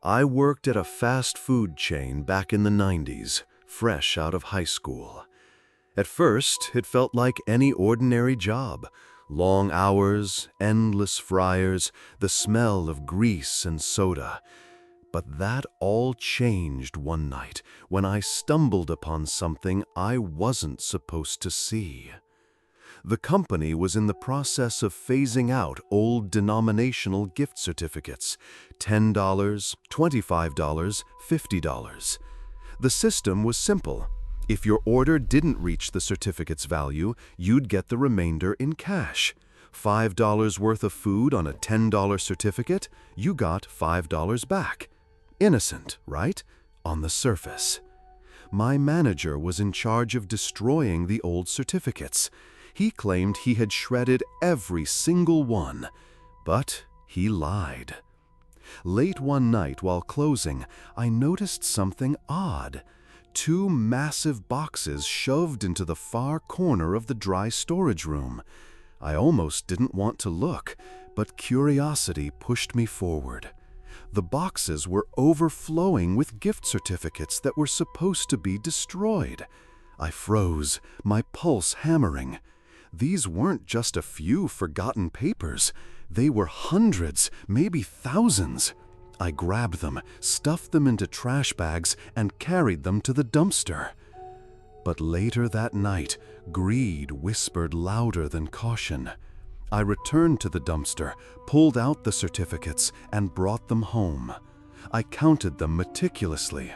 I worked at a fast food chain back in the 90s, fresh out of high school. At first, it felt like any ordinary job. Long hours, endless fryers, the smell of grease and soda. But that all changed one night when I stumbled upon something I wasn't supposed to see. The company was in the process of phasing out old denominational gift certificates, $10, $25, $50. The system was simple. If your order didn't reach the certificate's value, you'd get the remainder in cash. $5 worth of food on a $10 certificate, you got $5 back. Innocent, right? On the surface. My manager was in charge of destroying the old certificates. He claimed he had shredded every single one, but he lied. Late one night while closing, I noticed something odd. 2 massive boxes shoved into the far corner of the dry storage room. I almost didn't want to look, but curiosity pushed me forward. The boxes were overflowing with gift certificates that were supposed to be destroyed. I froze, my pulse hammering. These weren't just a few forgotten papers. They were hundreds, maybe thousands. I grabbed them, stuffed them into trash bags, and carried them to the dumpster. But later that night, greed whispered louder than caution. I returned to the dumpster, pulled out the certificates, and brought them home. I counted them meticulously.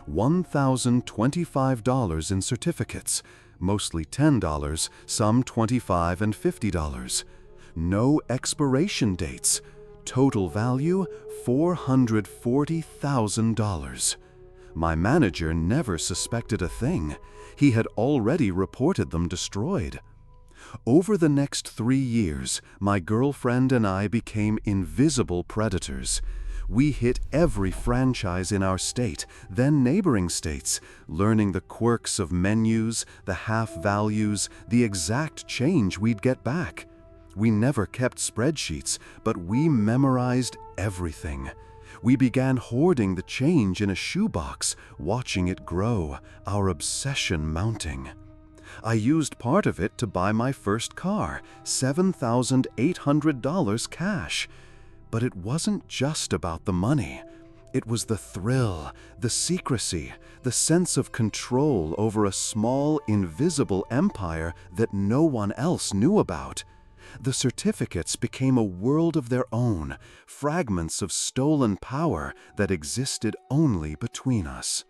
$1,025 in certificates, mostly $10, some $25 and $50. No expiration dates. Total value, $440,000. My manager never suspected a thing. He had already reported them destroyed. Over the next 3 years, my girlfriend and I became invisible predators. We hit every franchise in our state, then neighboring states, learning the quirks of menus, the half values, the exact change we'd get back. We never kept spreadsheets, but we memorized everything. We began hoarding the change in a shoebox, watching it grow, our obsession mounting. I used part of it to buy my first car, $7,800 cash. But it wasn't just about the money. It was the thrill, the secrecy, the sense of control over a small, invisible empire that no one else knew about. The certificates became a world of their own, fragments of stolen power that existed only between us.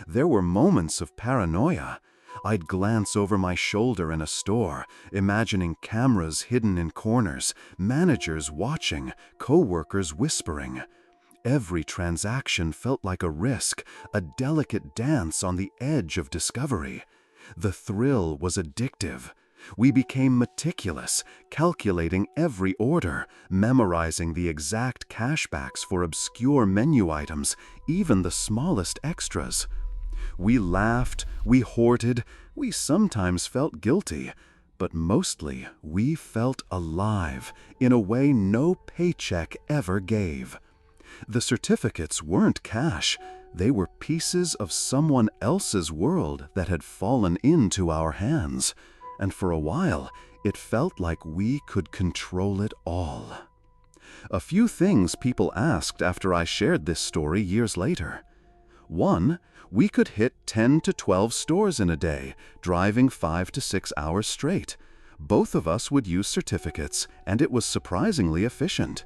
There were moments of paranoia. I'd glance over my shoulder in a store, imagining cameras hidden in corners, managers watching, co-workers whispering. Every transaction felt like a risk, a delicate dance on the edge of discovery. The thrill was addictive. We became meticulous, calculating every order, memorizing the exact cashbacks for obscure menu items, even the smallest extras. We laughed, we hoarded, we sometimes felt guilty, but mostly we felt alive in a way no paycheck ever gave. The certificates weren't cash, they were pieces of someone else's world that had fallen into our hands, and for a while it felt like we could control it all. A few things people asked after I shared this story years later. 1, we could hit 10 to 12 stores in a day, driving 5 to 6 hours straight. Both of us would use certificates, and it was surprisingly efficient.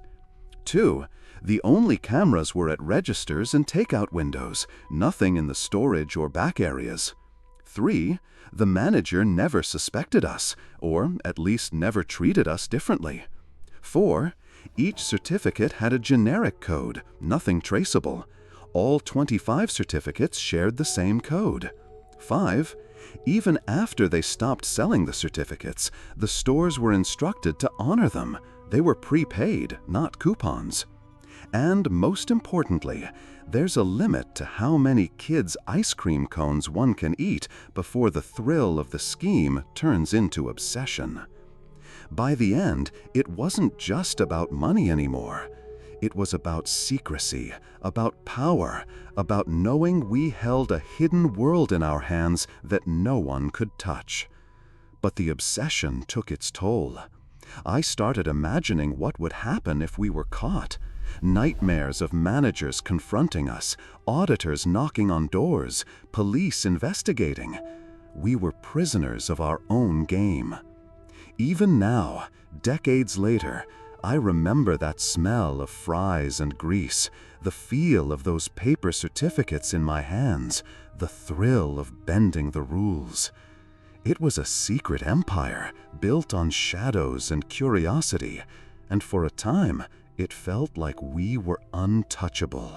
2, the only cameras were at registers and takeout windows, nothing in the storage or back areas. 3, the manager never suspected us, or at least never treated us differently. 4, each certificate had a generic code, nothing traceable. All 25 certificates shared the same code. 5, even after they stopped selling the certificates, the stores were instructed to honor them. They were prepaid, not coupons. And most importantly, there's a limit to how many kids' ice cream cones one can eat before the thrill of the scheme turns into obsession. By the end, it wasn't just about money anymore. It was about secrecy, about power, about knowing we held a hidden world in our hands that no one could touch. But the obsession took its toll. I started imagining what would happen if we were caught. Nightmares of managers confronting us, auditors knocking on doors, police investigating. We were prisoners of our own game. Even now, decades later, I remember that smell of fries and grease, the feel of those paper certificates in my hands, the thrill of bending the rules. It was a secret empire built on shadows and curiosity, and for a time, it felt like we were untouchable.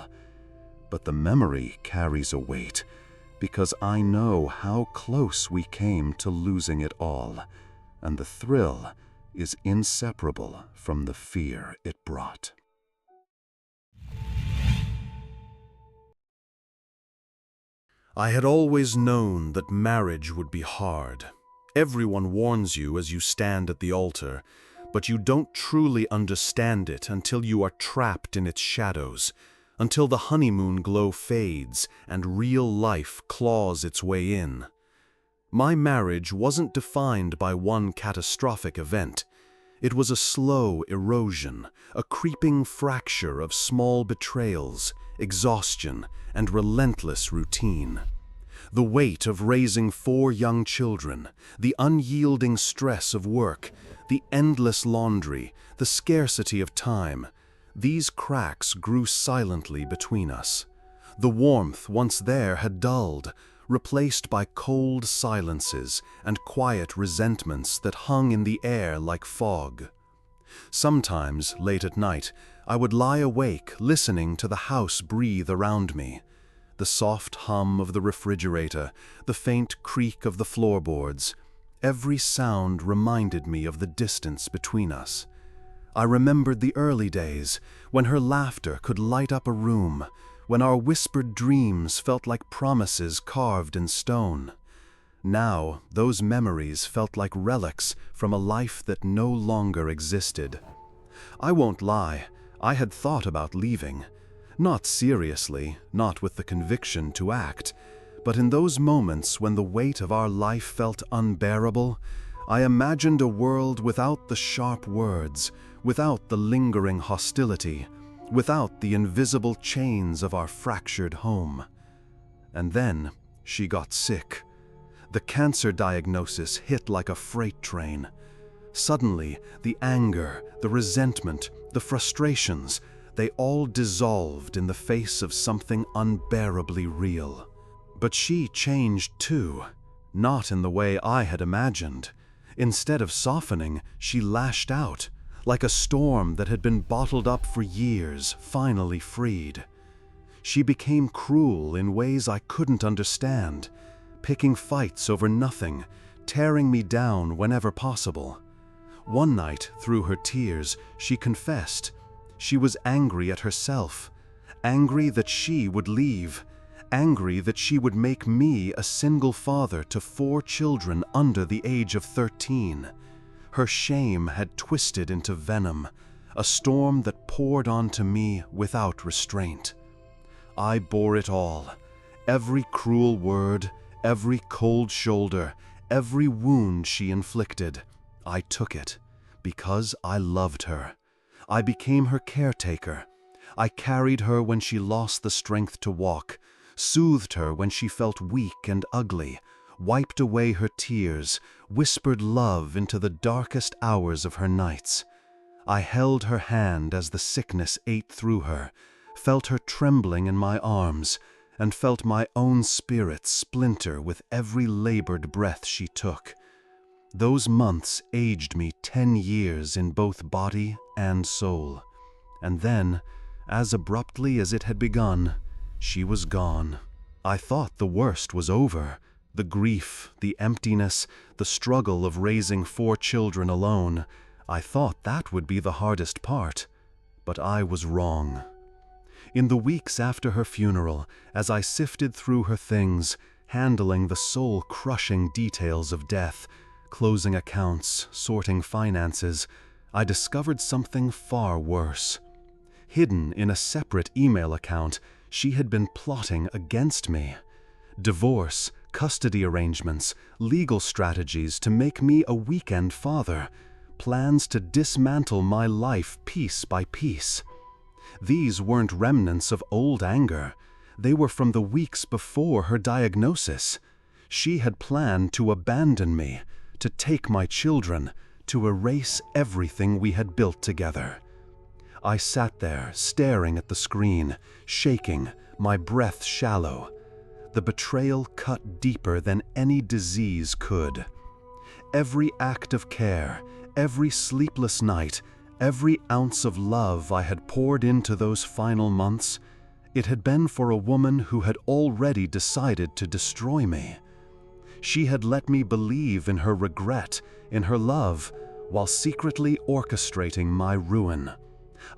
But the memory carries a weight, because I know how close we came to losing it all, and the thrill is inseparable from the fear it brought. I had always known that marriage would be hard. Everyone warns you as you stand at the altar, but you don't truly understand it until you are trapped in its shadows, until the honeymoon glow fades and real life claws its way in. My marriage wasn't defined by one catastrophic event. It was a slow erosion, a creeping fracture of small betrayals, exhaustion, and relentless routine. The weight of raising 4 young children, the unyielding stress of work, the endless laundry, the scarcity of time, these cracks grew silently between us. The warmth once there had dulled, replaced by cold silences and quiet resentments that hung in the air like fog. Sometimes, late at night, I would lie awake listening to the house breathe around me. The soft hum of the refrigerator, the faint creak of the floorboards, every sound reminded me of the distance between us. I remembered the early days, when her laughter could light up a room, when our whispered dreams felt like promises carved in stone. Now, those memories felt like relics from a life that no longer existed. I won't lie, I had thought about leaving. Not seriously, not with the conviction to act, but in those moments when the weight of our life felt unbearable, I imagined a world without the sharp words, without the lingering hostility, without the invisible chains of our fractured home. And then she got sick. The cancer diagnosis hit like a freight train. Suddenly, the anger, the resentment, the frustrations, they all dissolved in the face of something unbearably real. But she changed too, not in the way I had imagined. Instead of softening, she lashed out, like a storm that had been bottled up for years, finally freed. She became cruel in ways I couldn't understand, picking fights over nothing, tearing me down whenever possible. One night, through her tears, she confessed. She was angry at herself, angry that she would leave, angry that she would make me a single father to 4 children under the age of 13. Her shame had twisted into venom, a storm that poured onto me without restraint. I bore it all, every cruel word, every cold shoulder, every wound she inflicted. I took it, because I loved her. I became her caretaker. I carried her when she lost the strength to walk, soothed her when she felt weak and ugly, wiped away her tears, whispered love into the darkest hours of her nights. I held her hand as the sickness ate through her, felt her trembling in my arms, and felt my own spirit splinter with every labored breath she took. Those months aged me 10 years in both body and soul. And then, as abruptly as it had begun, she was gone. I thought the worst was over. The grief, the emptiness, the struggle of raising 4 children alone. I thought that would be the hardest part. But I was wrong. In the weeks after her funeral, as I sifted through her things, handling the soul-crushing details of death, closing accounts, sorting finances, I discovered something far worse. Hidden in a separate email account, she had been plotting against me. Divorce, custody arrangements, legal strategies to make me a weekend father, plans to dismantle my life piece by piece. These weren't remnants of old anger. They were from the weeks before her diagnosis. She had planned to abandon me, to take my children, to erase everything we had built together. I sat there, staring at the screen, shaking, my breath shallow. The betrayal cut deeper than any disease could. Every act of care, every sleepless night, every ounce of love I had poured into those final months, it had been for a woman who had already decided to destroy me. She had let me believe in her regret, in her love, while secretly orchestrating my ruin.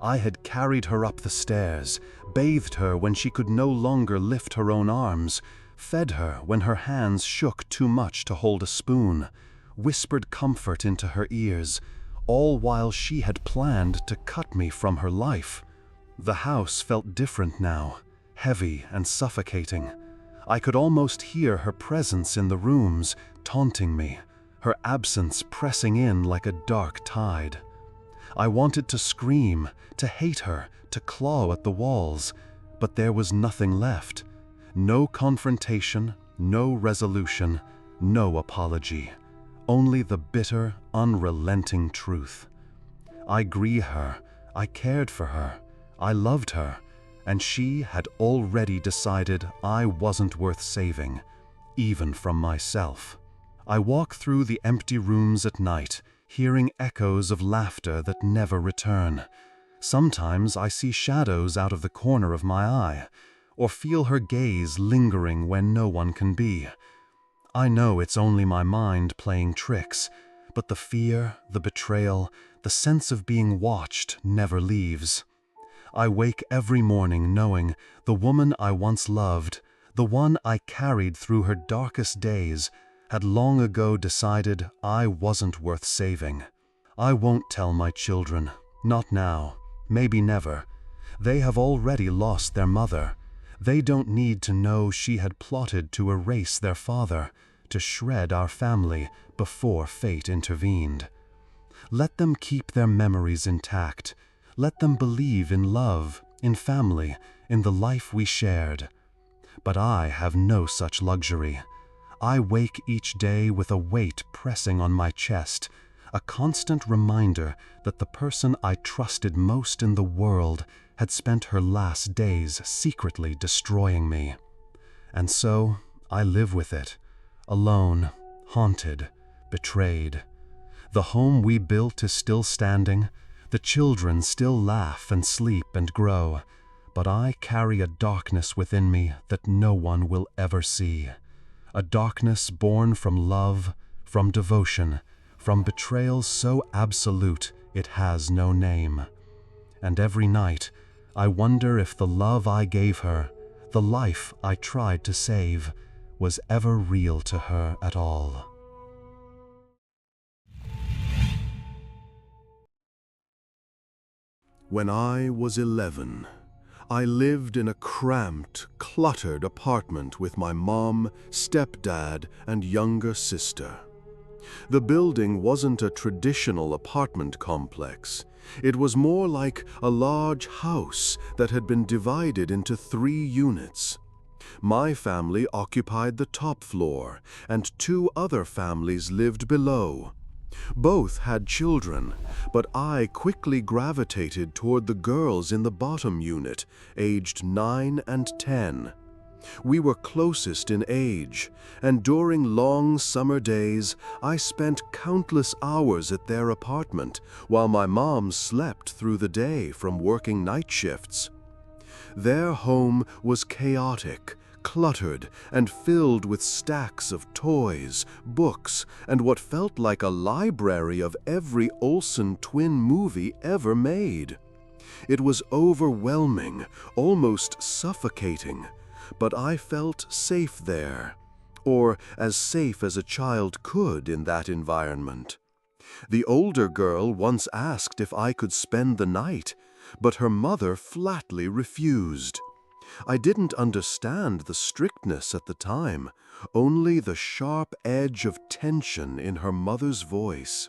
I had carried her up the stairs, bathed her when she could no longer lift her own arms, fed her when her hands shook too much to hold a spoon, whispered comfort into her ears, all while she had planned to cut me from her life. The house felt different now, heavy and suffocating. I could almost hear her presence in the rooms, taunting me, her absence pressing in like a dark tide. I wanted to scream, to hate her, to claw at the walls, but there was nothing left. No confrontation, no resolution, no apology. Only the bitter, unrelenting truth. I grieved her, I cared for her, I loved her, and she had already decided I wasn't worth saving, even from myself. I walk through the empty rooms at night, hearing echoes of laughter that never return. Sometimes I see shadows out of the corner of my eye, or feel her gaze lingering when no one can be. I know it's only my mind playing tricks, but the fear, the betrayal, the sense of being watched never leaves. I wake every morning knowing the woman I once loved, the one I carried through her darkest days, had long ago decided I wasn't worth saving. I won't tell my children, not now, maybe never. They have already lost their mother. They don't need to know she had plotted to erase their father, to shred our family before fate intervened. Let them keep their memories intact. Let them believe in love, in family, in the life we shared. But I have no such luxury. I wake each day with a weight pressing on my chest, a constant reminder that the person I trusted most in the world had spent her last days secretly destroying me. And so I live with it, alone, haunted, betrayed. The home we built is still standing, the children still laugh and sleep and grow, but I carry a darkness within me that no one will ever see. A darkness born from love, from devotion, from betrayal so absolute it has no name. And every night, I wonder if the love I gave her, the life I tried to save, was ever real to her at all. When I was 11, I lived in a cramped, cluttered apartment with my mom, stepdad, and younger sister. The building wasn't a traditional apartment complex. It was more like a large house that had been divided into 3 units. My family occupied the top floor, and 2 other families lived below. Both had children, but I quickly gravitated toward the girls in the bottom unit, aged 9 and 10. We were closest in age, and during long summer days, I spent countless hours at their apartment, while my mom slept through the day from working night shifts. Their home was chaotic, cluttered, and filled with stacks of toys, books, and what felt like a library of every Olsen twin movie ever made. It was overwhelming, almost suffocating, but I felt safe there, or as safe as a child could in that environment. The older girl once asked if I could spend the night, but her mother flatly refused. I didn't understand the strictness at the time, only the sharp edge of tension in her mother's voice.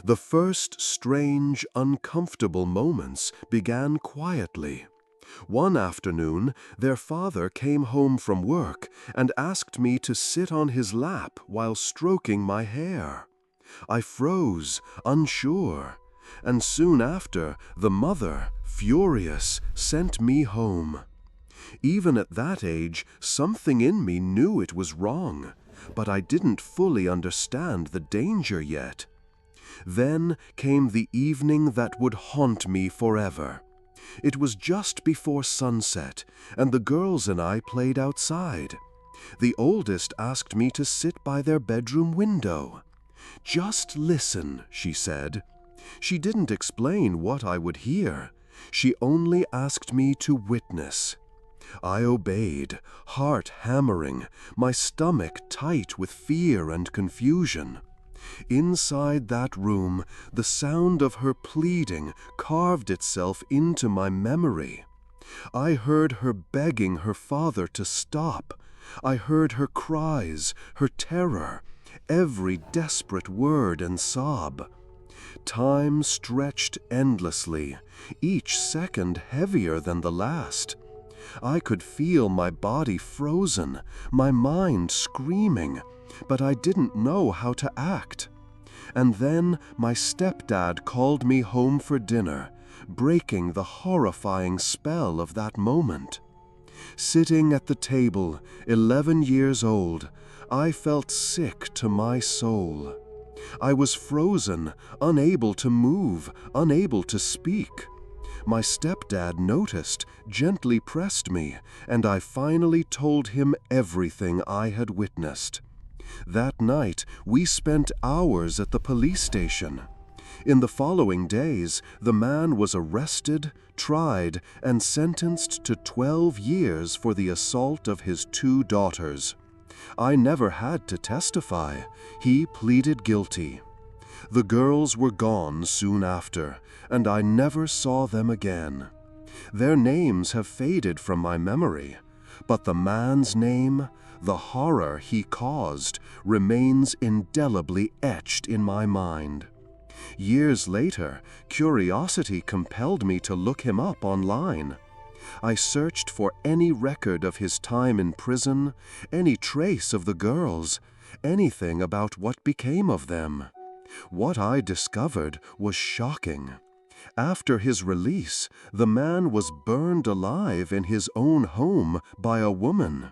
The first strange, uncomfortable moments began quietly. One afternoon, their father came home from work and asked me to sit on his lap while stroking my hair. I froze, unsure, and soon after, the mother, furious, sent me home. Even at that age, something in me knew it was wrong, but I didn't fully understand the danger yet. Then came the evening that would haunt me forever. It was just before sunset, and the girls and I played outside. The oldest asked me to sit by their bedroom window. "Just listen," she said. She didn't explain what I would hear. She only asked me to witness. I obeyed, heart hammering, my stomach tight with fear and confusion. Inside that room, the sound of her pleading carved itself into my memory. I heard her begging her father to stop. I heard her cries, her terror, every desperate word and sob. Time stretched endlessly, each second heavier than the last. I could feel my body frozen, my mind screaming, but I didn't know how to act. And then my stepdad called me home for dinner, breaking the horrifying spell of that moment. Sitting at the table, 11 years old, I felt sick to my soul. I was frozen, unable to move, unable to speak. My stepdad noticed, gently pressed me, and I finally told him everything I had witnessed. That night, we spent hours at the police station. In the following days, the man was arrested, tried, and sentenced to 12 years for the assault of his 2 daughters. I never had to testify. He pleaded guilty. The girls were gone soon after, and I never saw them again. Their names have faded from my memory, but the man's name, the horror he caused, remains indelibly etched in my mind. Years later, curiosity compelled me to look him up online. I searched for any record of his time in prison, any trace of the girls, anything about what became of them. What I discovered was shocking. After his release, the man was burned alive in his own home by a woman.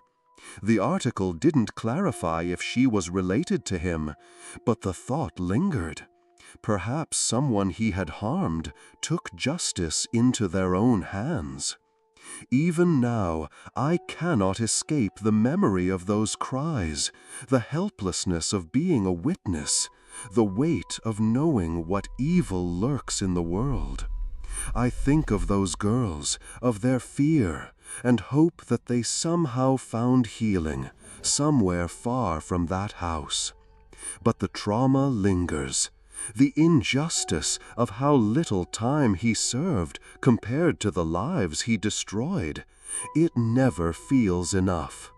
The article didn't clarify if she was related to him, but the thought lingered. Perhaps someone he had harmed took justice into their own hands. Even now, I cannot escape the memory of those cries, the helplessness of being a witness, the weight of knowing what evil lurks in the world. I think of those girls, of their fear, and hope that they somehow found healing, somewhere far from that house. But the trauma lingers. The injustice of how little time he served compared to the lives he destroyed, it never feels enough.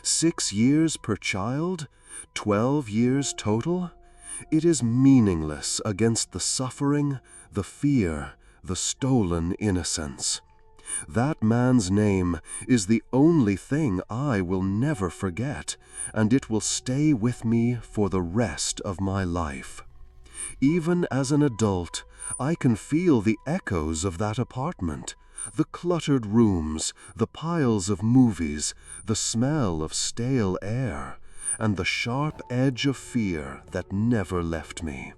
6 years per child? 12 years total? It is meaningless against the suffering, the fear, the stolen innocence. That man's name is the only thing I will never forget, and it will stay with me for the rest of my life. Even as an adult, I can feel the echoes of that apartment, the cluttered rooms, the piles of movies, the smell of stale air, and the sharp edge of fear that never left me.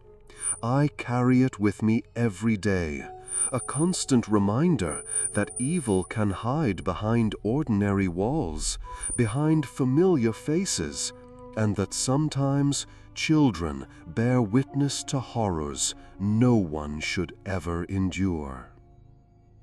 I carry it with me every day, a constant reminder that evil can hide behind ordinary walls, behind familiar faces, and that sometimes children bear witness to horrors no one should ever endure.